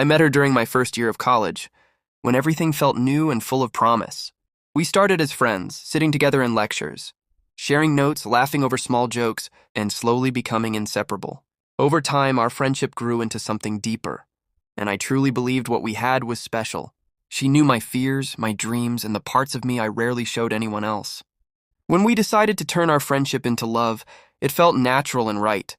I met her during my first year of college, when everything felt new and full of promise. We started as friends, sitting together in lectures, sharing notes, laughing over small jokes, and slowly becoming inseparable. Over time, our friendship grew into something deeper, and I truly believed what we had was special. She knew my fears, my dreams, and the parts of me I rarely showed anyone else. When we decided to turn our friendship into love, it felt natural and right.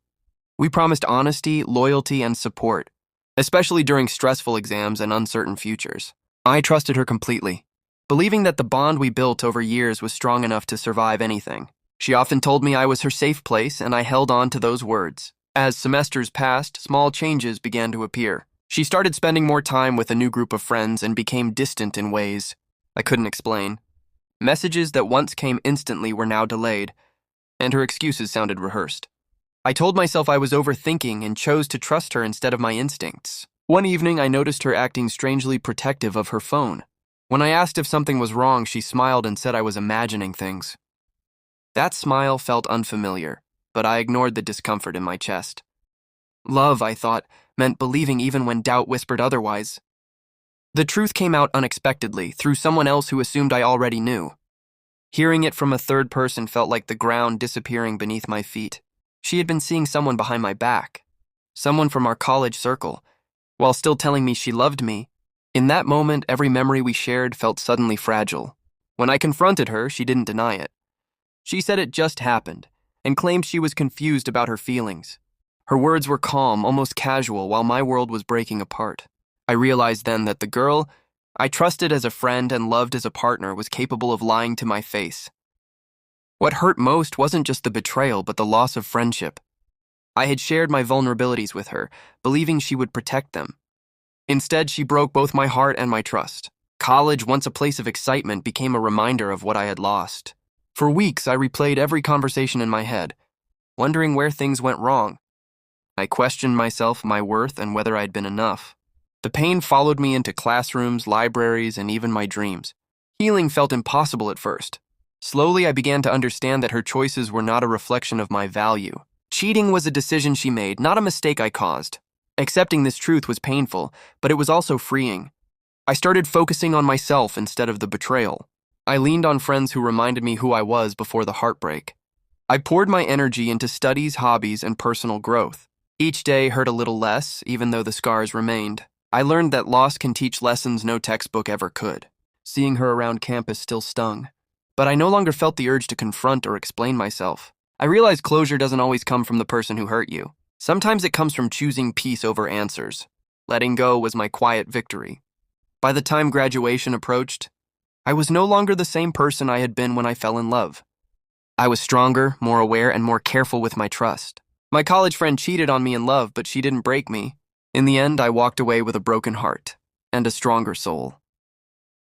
We promised honesty, loyalty, and support, especially during stressful exams and uncertain futures. I trusted her completely, believing that the bond we built over years was strong enough to survive anything. She often told me I was her safe place, and I held on to those words. As semesters passed, small changes began to appear. She started spending more time with a new group of friends and became distant in ways I couldn't explain. Messages that once came instantly were now delayed, and her excuses sounded rehearsed. I told myself I was overthinking and chose to trust her instead of my instincts. One evening, I noticed her acting strangely protective of her phone. When I asked if something was wrong, she smiled and said I was imagining things. That smile felt unfamiliar, but I ignored the discomfort in my chest. Love, I thought, meant believing even when doubt whispered otherwise. The truth came out unexpectedly, through someone else who assumed I already knew. Hearing it from a third person felt like the ground disappearing beneath my feet. She had been seeing someone behind my back, someone from our college circle, while still telling me she loved me. In that moment, every memory we shared felt suddenly fragile. When I confronted her, she didn't deny it. She said it just happened, and claimed she was confused about her feelings. Her words were calm, almost casual, while my world was breaking apart. I realized then that the girl I trusted as a friend and loved as a partner was capable of lying to my face. What hurt most wasn't just the betrayal, but the loss of friendship. I had shared my vulnerabilities with her, believing she would protect them. Instead, she broke both my heart and my trust. College, once a place of excitement, became a reminder of what I had lost. For weeks, I replayed every conversation in my head, wondering where things went wrong. I questioned myself, my worth, and whether I'd been enough. The pain followed me into classrooms, libraries, and even my dreams. Healing felt impossible at first. Slowly, I began to understand that her choices were not a reflection of my value. Cheating was a decision she made, not a mistake I caused. Accepting this truth was painful, but it was also freeing. I started focusing on myself instead of the betrayal. I leaned on friends who reminded me who I was before the heartbreak. I poured my energy into studies, hobbies, and personal growth. Each day hurt a little less, even though the scars remained. I learned that loss can teach lessons no textbook ever could. Seeing her around campus still stung, but I no longer felt the urge to confront or explain myself. I realized closure doesn't always come from the person who hurt you. Sometimes it comes from choosing peace over answers. Letting go was my quiet victory. By the time graduation approached, I was no longer the same person I had been when I fell in love. I was stronger, more aware, and more careful with my trust. My college friend cheated on me in love, but she didn't break me. In the end, I walked away with a broken heart and a stronger soul.